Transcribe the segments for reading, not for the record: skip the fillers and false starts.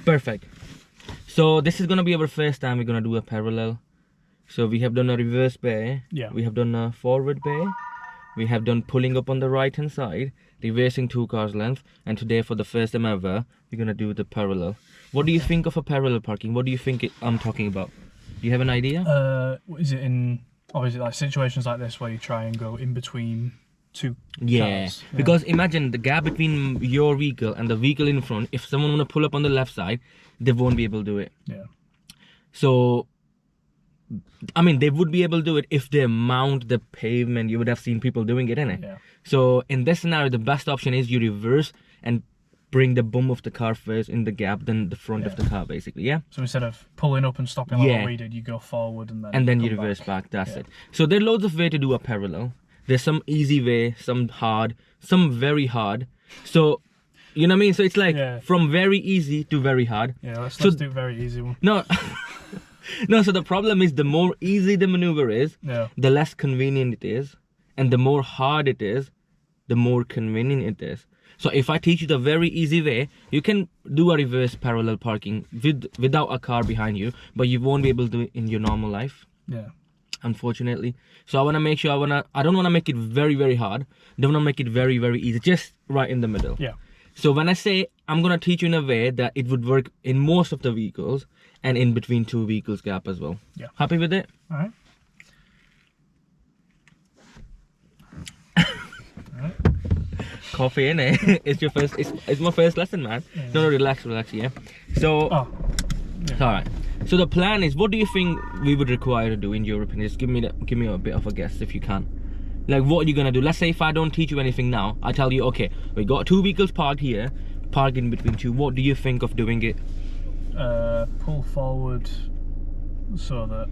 Perfect. So this is gonna be our first time we're gonna do a parallel. So we have done a reverse bay. Yeah. We have done a forward bay. We have done pulling up on the right hand side, reversing 2 cars length, and today for the first time ever, we're gonna do the parallel. What do you think of a parallel parking? What do you think I'm talking about? Do you have an idea? Is it in obviously like situations like this where you try and go in between 2 Yeah, cars? because imagine the gap between your vehicle and the vehicle in front. If someone wanna pull up on the left side, they won't be able to do it. Yeah. So I mean, they would be able to do it if they mount the pavement. You would have seen people doing it, innit? Yeah. So in this scenario, the best option is you reverse and bring the bum of the car first in the gap, then the front of the car, basically. Yeah. So instead of pulling up and stopping like what we did, you go forward and then you reverse back. That's it. So there are loads of ways to do a parallel. There's some easy way, some hard, some very hard. So you know what I mean? So it's like from very easy to very hard. Yeah. Let's do a very easy one. No. No, so the problem is the more easy the maneuver is, the less convenient it is. And the more hard it is, the more convenient it is. So if I teach you the very easy way, you can do a reverse parallel parking without a car behind you, but you won't be able to do it in your normal life. Yeah. Unfortunately. So I want to make sure, I don't want to make it very, very hard. Don't want to make it very, very easy. Just right in the middle. Yeah. So when I say I'm going to teach you in a way that it would work in most of the vehicles and in between 2 vehicles gap as well. Yeah. Happy with it? All right. Coffee, innit? It's your first, it's my first lesson, man. Yeah. No, relax, yeah. So, all right. So the plan is, what do you think we would require to do in your opinion? Just give me a bit of a guess if you can. Like, what are you gonna do? Let's say if I don't teach you anything now, I tell you, okay, we got 2 vehicles parked here, park in between 2. What do you think of doing it? Pull forward so that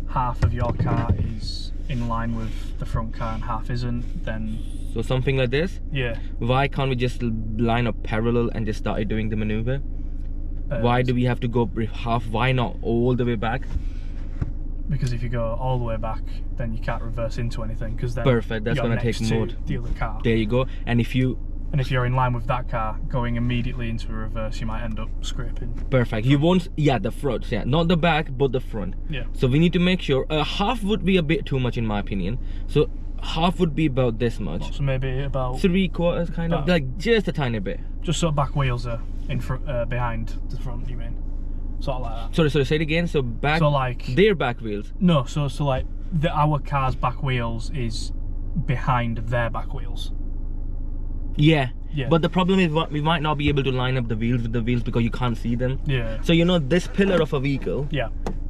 half of your car is in line with the front car and half isn't, then... So something like this? Yeah. Why can't we just line up parallel and just start doing the maneuver? Why do we have to go half? Why not all the way back? Because if you go all the way back, then you can't reverse into anything. Because then perfect. That's gonna take more. The other car. There you go. And if you're in line with that car, going immediately into a reverse, you might end up scraping. Perfect. You won't. Yeah, the front. Yeah, not the back, but the front. Yeah. So we need to make sure. Half would be a bit too much in my opinion. So half would be about this much. So maybe about 3/4, kind of, like just a tiny bit. Just so back wheels are in front, behind the front. You mean? Sort of like that. Sorry, say it again. So back. So like their back wheels. No, so like our car's back wheels is behind their back wheels. Yeah. Yeah. But the problem is we might not be able to line up the wheels with the wheels because you can't see them. Yeah. So you know this pillar of a vehicle. Yeah.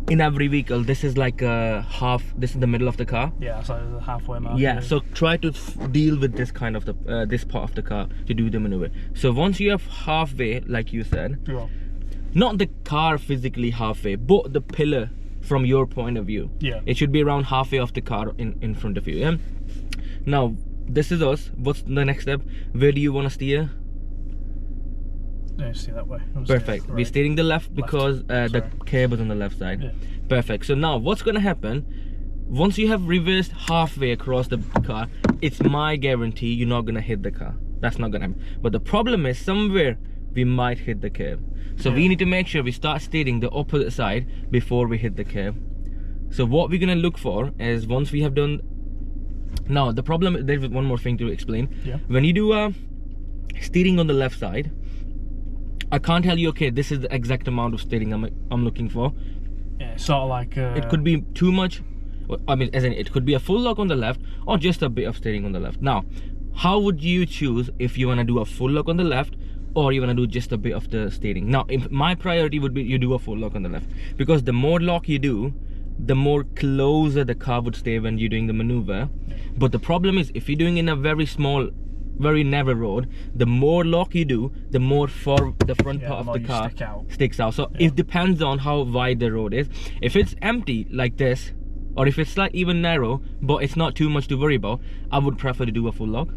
In every vehicle, this is like a half. This is the middle of the car. Yeah, so the halfway mark. Yeah. So try to deal with this kind of the this part of the car to do the maneuver. So once you have halfway, like you said, not the car physically halfway, but the pillar from your point of view. Yeah. It should be around halfway of the car in front of you. Yeah. Now this is us. What's the next step? Where do you want to steer? Yeah, steer that way. Perfect. We're steering the left because the curb is on the left side. Yeah. Perfect. So now what's gonna happen? Once you have reversed halfway across the car, it's my guarantee you're not gonna hit the car. That's not gonna happen. But the problem is somewhere we might hit the curb. So we need to make sure we start steering the opposite side before we hit the curb. So what we're gonna look for is once we have done. Now the problem, there's one more thing to explain. Yeah. When you do steering on the left side, I can't tell you, okay, this is the exact amount of steering I'm looking for. Yeah, sort of like it could be too much. I mean, as in it could be a full lock on the left or just a bit of steering on the left. Now, how would you choose if you want to do a full lock on the left or you want to do just a bit of the steering? Now, my priority would be you do a full lock on the left, because the more lock you do, the more closer the car would stay when you're doing the maneuver. But the problem is, if you're doing in a very small, very narrow road, the more lock you do, the more for the front part of the car sticks out. So it depends on how wide the road is. If it's empty like this, or if it's like even narrow but it's not too much to worry about, I would prefer to do a full lock.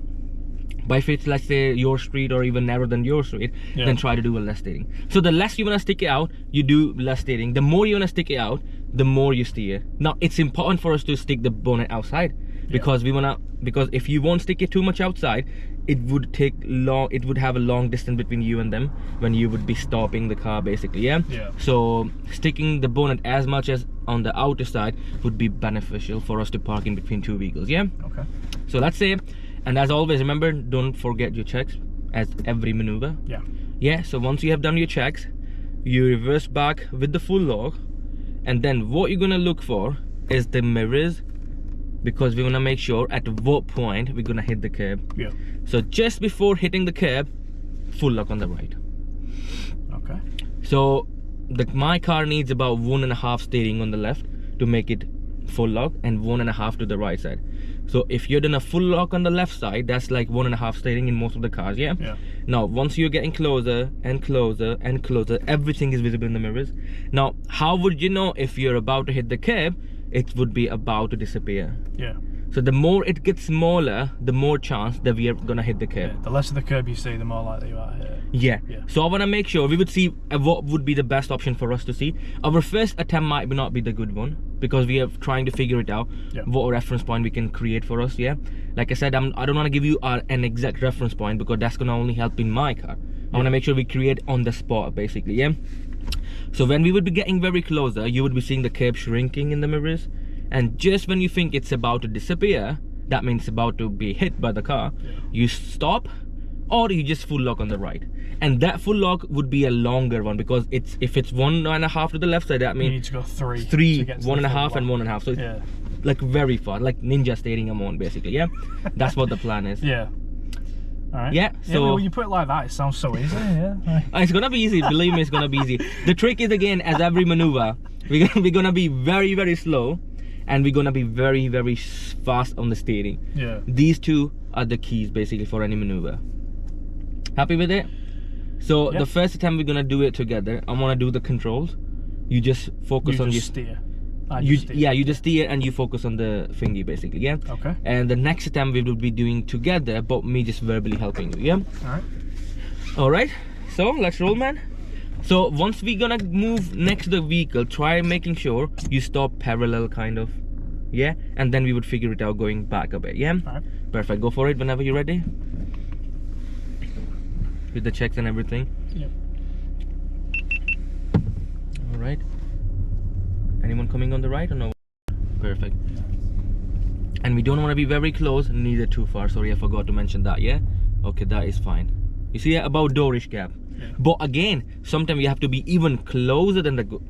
But if it's, let's say, your street or even narrower than your street, then try to do a less steering. So the less you want to stick it out, you do less steering. The more you want to stick it out, the more you steer. Now it's important for us to stick the bonnet outside, because we want to, because if you won't stick it too much outside, it would take long, it would have a long distance between you and them when you would be stopping the car basically, yeah? Yeah. So sticking the bonnet as much as on the outer side would be beneficial for us to park in between two vehicles, yeah? Okay. So let's say, and as always, remember, don't forget your checks as every maneuver. Yeah. Yeah, so once you have done your checks, you reverse back with the full lock, and then what you're gonna look for is the mirrors, because we wanna make sure at what point we're gonna hit the curb. Yeah. So just before hitting the curb, full lock on the right. Okay. So my car needs about 1.5 steering on the left to make it full lock, and 1.5 to the right side. So if you're doing a full lock on the left side, that's like 1.5 steering in most of the cars, yeah? Yeah. Now, once you're getting closer and closer and closer, everything is visible in the mirrors. Now, how would you know if you're about to hit the curb? It would be about to disappear. Yeah. So the more it gets smaller, the more chance that we are gonna hit the curb. Yeah. The less of the curb you see, the more likely you are to hit it. Yeah. Yeah. So I want to make sure we would see what would be the best option for us to see. Our first attempt might not be the good one, because we are trying to figure it out. Yeah. What reference point we can create for us. Yeah. Like I said, I don't want to give you an exact reference point, because that's gonna only help in my car. I want to make sure we create on the spot basically. Yeah. So when we would be getting very closer, you would be seeing the curb shrinking in the mirrors, and just when you think it's about to disappear, that means it's about to be hit by the car, you stop, or you just full lock on the right. And that full lock would be a longer one, because if it's 1.5 to the left side, that You means need to go three. three, to get to 1.5 the and full 1.5. So it's Yeah. like very far, like ninja steering I'm on basically, yeah? That's what the plan is. Yeah. Alright. Yeah, Yeah, so when you put it like that, it sounds so easy, yeah. it's gonna be easy, believe me, it's gonna be easy. The trick is, again, as every maneuver, we're gonna be very, very slow, and we're gonna be very, very fast on the steering. Yeah. These two are the keys basically for any maneuver. Happy with it? So Yeah. the first attempt we're gonna do it together. I'm gonna do the controls. You just focus on You your just steer. I you just steer. yeah, you just steer and you focus on the thingy basically, yeah? Okay. And the next attempt we will be doing together, but me just verbally helping you, yeah? Alright. Alright, so let's roll, man. So once we're gonna move next to the vehicle, try making sure you stop parallel kind of, yeah? And then we would figure it out going back a bit, yeah? Alright. Perfect, go for it whenever you're ready. With the checks and everything. Yep. Alright. Anyone coming on the right or no? Perfect. And we don't want to be very close, neither too far. Sorry, I forgot to mention that, yeah? Okay, that is fine. You see, about doorish gap. Yeah. But again, sometimes you have to be even closer than the...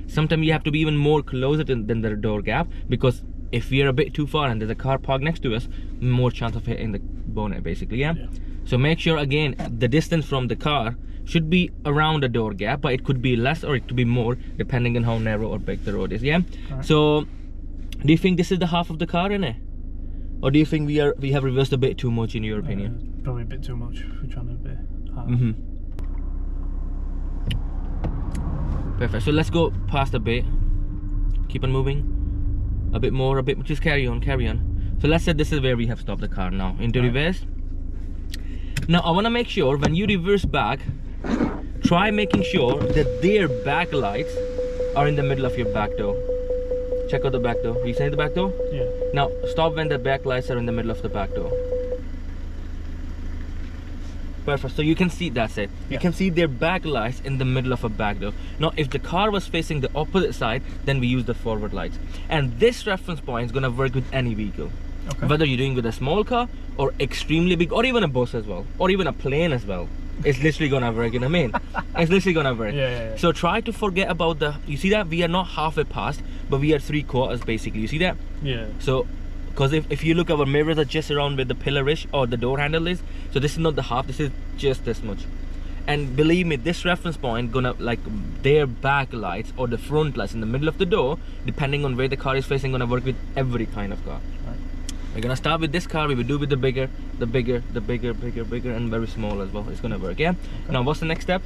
Sometimes you have to be even more closer than the door gap, because if we're a bit too far and there's a car parked next to us, more chance of hitting the bonnet basically, yeah? Yeah. So make sure, again, the distance from the car should be around the door gap, but it could be less or it could be more depending on how narrow or big the road is, yeah? Right. So do you think this is the half of the car, innit? Or do you think we have reversed a bit too much in your opinion? Probably a bit too much. We're trying to be hard. Perfect. So let's go past a bit. Keep on moving. A bit more, a bit, just carry on, carry on. So let's say this is where we have stopped the car now. Into Right. reverse. Now I want to make sure when you reverse back, try making sure that their back lights are in the middle of your back door. Check out the back door. You see the back door? Yeah. Now stop when the back lights are in the middle of the back door. Perfect. So you can see, that's it. You Yeah. can see their back lights in the middle of a back door. Now if the car was facing the opposite side, then we use the forward lights. And this reference point is gonna work with any vehicle. Okay. Whether you're doing with a small car or extremely big, or even a bus as well, or even a plane as well, it's literally gonna work, you know what I mean? It's literally gonna work. Yeah. So try to forget about the, you see that we are not halfway past, but we are 3/4 basically, you see that? Yeah. So because if you look, our mirrors are just around where the pillar-ish or the door handle is, so this is not the half, this is just this much. And believe me, this reference point gonna, like, their back lights or the front lights in the middle of the door, depending on where the car is facing, gonna work with every kind of car. Right. We're gonna start with this car, we will do with the bigger, bigger, and very small as well. It's gonna work, yeah? Okay. Now what's the next step?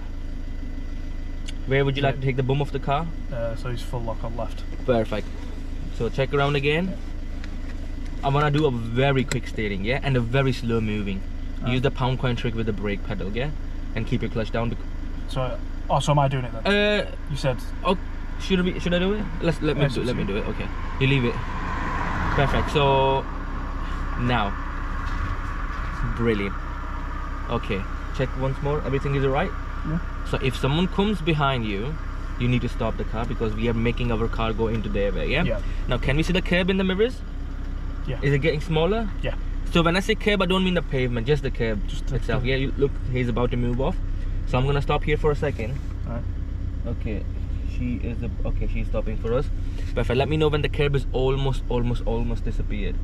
Where would you like to take the boom of the car? So he's full lock on left. Perfect. So check around again. I'm gonna do a very quick steering, yeah? And a very slow moving. Use the pound coin trick with the brake pedal, yeah? And keep your clutch down. So, so am I doing it then? You said. Oh, should I do it? Let me do it. Okay, you leave it. Perfect. So now, brilliant. Okay, check once more. Everything is alright? Yeah. So if someone comes behind you, you need to stop the car because we are making our car go into their way, yeah? Yeah. Now, can we see the curb in the mirrors? Yeah. Is it getting smaller? Yeah. So when I say curb, I don't mean the pavement, just the curb itself. Yeah, you look, he's about to move off. So I'm gonna stop here for a second. Alright. Okay, she's stopping for us. Perfect. Let me know when the curb is almost disappeared.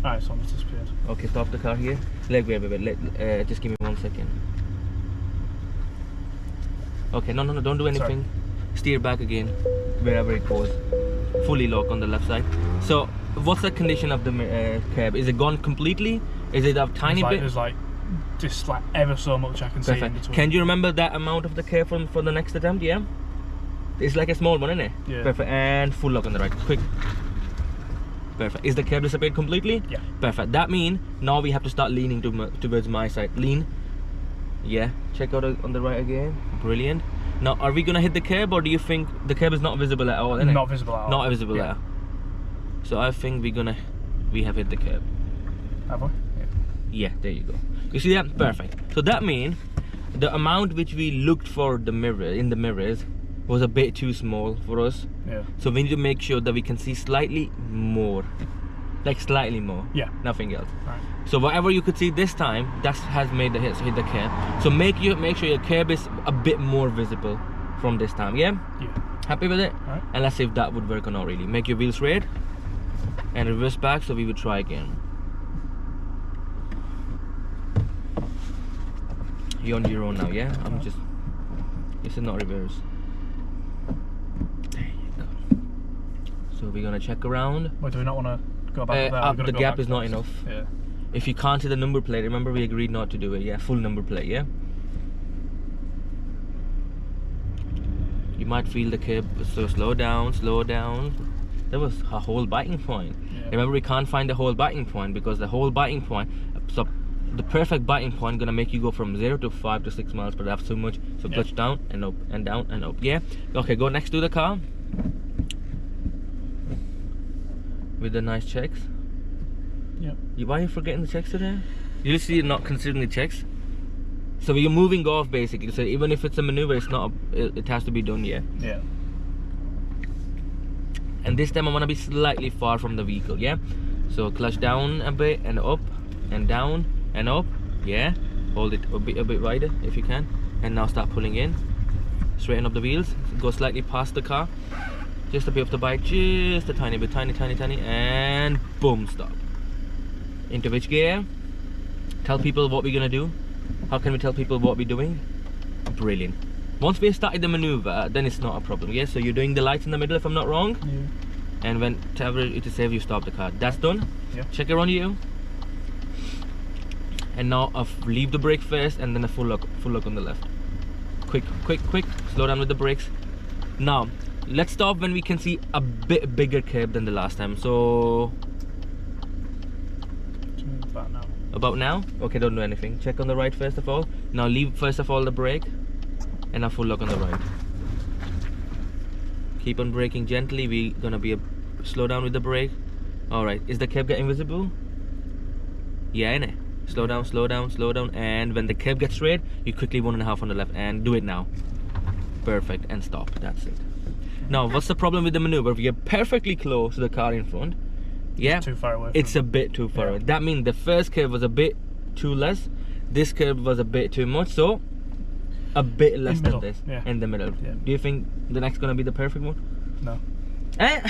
Alright, so almost disappeared. Okay, stop the car here. Wait. Just give me 1 second. Okay, no, don't do anything. Sorry. Steer back again, wherever it goes. Fully lock on the left side. So, what's the condition of the curb? Is it gone completely? Is it a tiny bit? There's like just like ever so much I can see in Perfect. between. Can you remember that amount of the curb for the next attempt? Yeah. It's like a small one, isn't it? Yeah. Perfect. And full lock on the right. Quick. Perfect. Is the curb disappeared completely? Yeah. Perfect. That means now we have to start leaning towards my side. Lean. Yeah. Check out on the right again. Brilliant. Now, are we gonna hit the curb, or do you think the curb is not visible at all? Isn't it? Not visible at all. Not visible Yeah. at all. So I think we have hit the curb. Have we? Yeah. Yeah. There you go. You see that? Perfect. So that means the amount which we looked for in the mirrors was a bit too small for us. Yeah. So we need to make sure that we can see slightly more. Like slightly more. Yeah. Nothing else. Right. So whatever you could see this time, that has made the hit the curb. So make sure your curb is a bit more visible from this time, yeah? Yeah. Happy with it? Right. And let's see if that would work or not really. Make your wheels straight and reverse back, so we would try again. You're on your own now, yeah? This is not reverse. There you go. So we're gonna check around. Wait, do we not want to go back there? The gap is not enough. Yeah. If you can't see the number plate, remember we agreed not to do it, yeah? Full number plate, yeah? You might feel the curb, so slow down. There was a whole biting point. Yeah. Remember, we can't find the whole biting point because the whole biting point, so the perfect biting point gonna make you go from 0 to 5 to 6 miles per hour so much. So clutch down and up and down and up, yeah? Okay, go next to the car with the nice checks. Yeah. Why are you forgetting the checks today? You see, you're not considering the checks. So you're moving off basically. So even if it's a maneuver, it's not. It has to be done, yeah. Yeah. And this time I want to be slightly far from the vehicle, yeah. So clutch down a bit and up and down and up, yeah. Hold it a bit wider if you can, and now start pulling in. Straighten up the wheels. Go slightly past the car, just a bit of the bike, just a tiny bit, tiny, and boom, stop. Into which gear? Tell people what we're gonna do. How can we tell people what we're doing? Brilliant. Once we started the maneuver, then it's not a problem, yeah? So you're doing the lights in the middle if I'm not wrong. Yeah. And when whatever it is safe, you stop the car. That's done. Yeah. Check around you. And now leave the brake first, and then a full lock on the left. Quick. Slow down with the brakes. Now, let's stop when we can see a bit bigger curb than the last time. So about now? Okay, don't do anything. Check on the right first of all. Now leave first of all the brake, and a full lock on the right. Keep on braking gently. We're gonna be slow down with the brake. Alright, is the curb getting visible? Yeah, innit? Slow down, and when the curb gets straight, you quickly 1.5 on the left, and do it now. Perfect, and stop. That's it. Now, what's the problem with the maneuver? We are perfectly close to the car in front. Yeah, it's too far away. It's a bit too far away. That means the first curve was a bit too less. This curve was a bit too much, so a bit less than this. Yeah. In the middle. Yeah. Do you think the next gonna be the perfect one? No. Eh?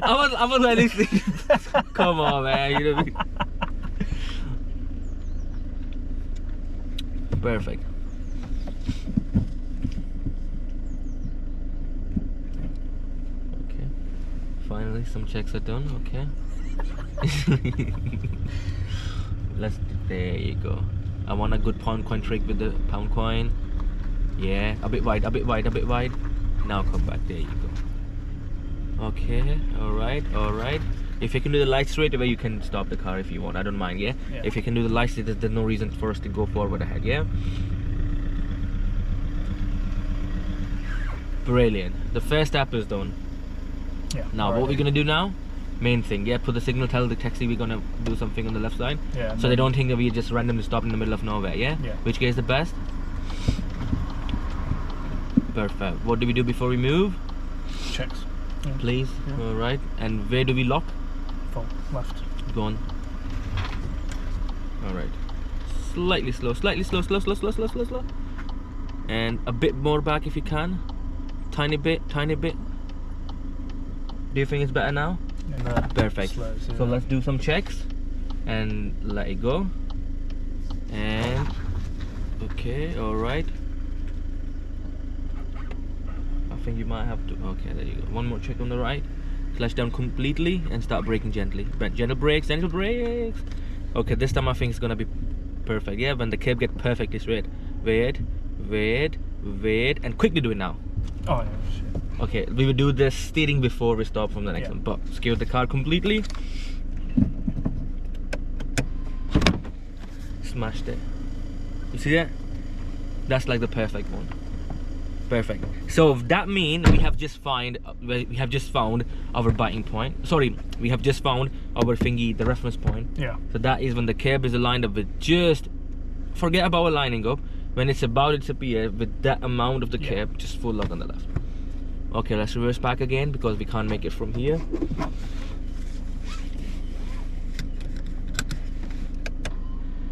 I was really thinking. Come on, man. You know what I mean? Perfect. Okay. Finally, some checks are done. Okay. There you go. I want a good pound coin trick with the pound coin. Yeah, a bit wide. Now come back. There you go. Okay. All right. If you can do the lights straight away, you can stop the car if you want. I don't mind, yeah? If you can do the lights, there's no reason for us to go forward ahead, yeah? Brilliant. The first step is done. Yeah. Now, what we're gonna do now? Main thing, yeah. Put the signal, tell the taxi we're gonna do something on the left side. Yeah. So they don't think that we just randomly stop in the middle of nowhere, yeah? Yeah. Which gear is the best? Perfect. What do we do before we move? Checks. Yeah. Please. Yeah. Alright. And where do we lock? Full left. Go on. Alright. Slightly slow, slightly slow, slow, slow, slow, slow, slow, slow. And a bit more back if you can. Tiny bit, tiny bit. Do you think it's better now? Yeah. Perfect. Slows, yeah. So let's do some checks and let it go. And okay, alright. I think you might have to. Okay, there you go. One more check on the right. Clutch down completely and start braking gently. Gentle brakes, gentle brakes. Okay, this time I think it's gonna be perfect. Yeah, when the curb gets perfectly straight. Wait, wait, wait, and quickly do it now. Oh yeah, shit. Okay, we will do the steering before we stop from the next Yeah. one. But secure the car completely. Smashed it. You see that? That's like the perfect one. Perfect. So that means we have just found our biting point. Sorry, we have just found our thingy, the reference point. Yeah. So that is when the curb is aligned up with just forget about lining up. When it's about to disappear with that amount of the Yeah. curb, just full lock on the left. Okay, let's reverse back again because we can't make it from here.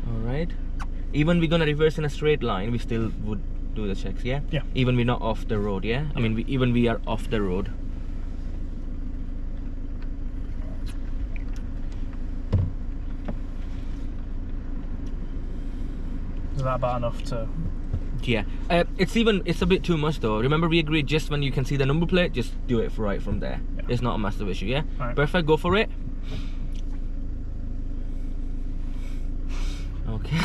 Alright. Even we're gonna reverse in a straight line, we still would do the checks, yeah? Yeah. Even we're not off the road, yeah? I mean, even we are off the road. Is that about enough to? Yeah. It's a bit too much though. Remember we agreed just when you can see the number plate, just do it right from there. Yeah. It's not a massive issue, yeah? Right. Perfect, go for it. Okay.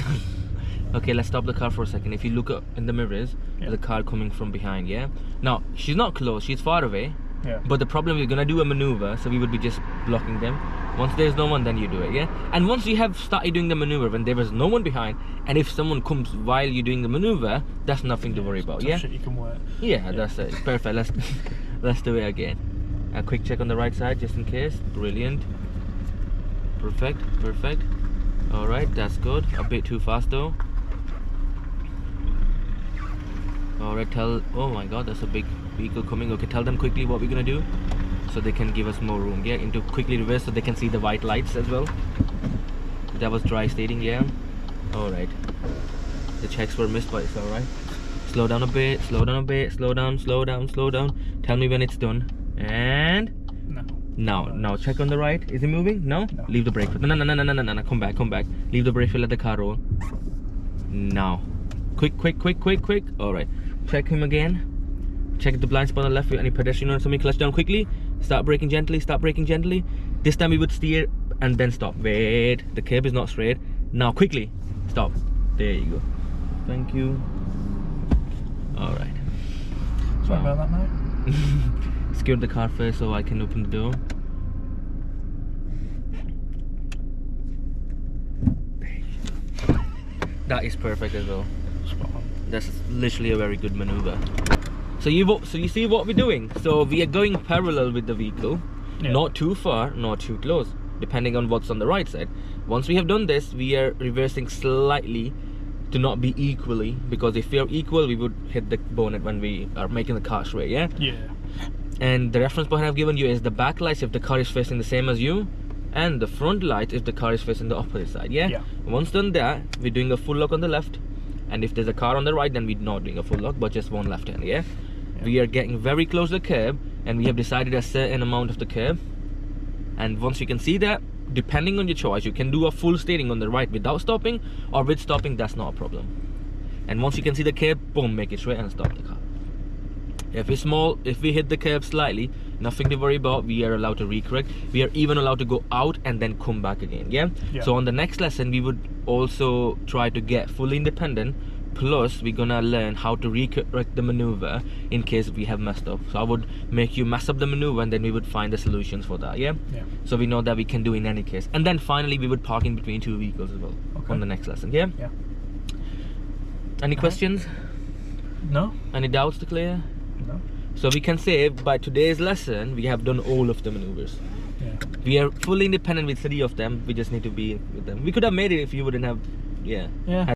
Okay, let's stop the car for a second. If you look up in the mirrors, Yeah. there's a car coming from behind, yeah? Now, she's not close, she's far away. Yeah. But the problem, we're gonna do a maneuver, so we would be just blocking them. Once there's no one, then you do it, yeah? And once you have started doing the maneuver, when there is no one behind, and if someone comes while you're doing the maneuver, that's nothing to worry about, Tough yeah? shit you can work. Yeah, that's it. Perfect. Let's do it again. A quick check on the right side, just in case. Brilliant. Perfect, perfect. All right, that's good. A bit too fast though. All right, oh my God, that's a big vehicle coming. Okay, tell them quickly what we're gonna do, so they can give us more room. Yeah, into quickly reverse so they can see the white lights as well. That was dry stating, yeah. All right. The checks were missed, but it's all right. Slow down a bit, slow down a bit, slow down, slow down, slow down. Tell me when it's done. And No. now check on the right. Is it moving? No? No. Leave the brake. No. Come back. Leave the brake. Let the car roll. Now. Quick. All right. Check him again. Check the blind spot on the left with any pedestrian or something. Clutch down quickly. Start braking gently. This time we would steer and then stop. Wait. The curb is not straight. Now quickly. Stop. There you go. Thank you. All right. Sorry about that, mate. Secured the car first so I can open the door. That is perfect as well. Spot on. That's literally a very good maneuver. So you see what we're doing. So we are going parallel with the vehicle, Yeah. not too far, not too close, depending on what's on the right side. Once we have done this, we are reversing slightly to not be equally, because if we are equal, we would hit the bonnet when we are making the car straight, yeah? Yeah. And the reference point I've given you is the back lights if the car is facing the same as you, and the front lights if the car is facing the opposite side, yeah? Yeah. Once done that, we're doing a full lock on the left, and if there's a car on the right, then we're not doing a full lock, but just one left hand, yeah? We are getting very close to the curb, and we have decided a certain amount of the curb, and once you can see that, depending on your choice, you can do a full steering on the right without stopping, or with stopping, that's not a problem. And once you can see the curb, boom, make it straight and stop the car. If it's small, if we hit the curb slightly, nothing to worry about. We are allowed to recorrect. We are even allowed to go out and then come back again, yeah? Yeah. So on the next lesson, we would also try to get fully independent, plus we're gonna learn how to recorrect the maneuver in case we have messed up. So I would make you mess up the maneuver, and then we would find the solutions for that, yeah? Yeah. So we know that we can do in any case. And then finally we would park in between two vehicles as well. Okay. On the next lesson, yeah? Yeah. Any questions? No. Any doubts to clear? No. So we can say by today's lesson we have done all of the maneuvers. Yeah. We are fully independent with 3 of them. We just need to be with them. We could have made it if you wouldn't have, Yeah.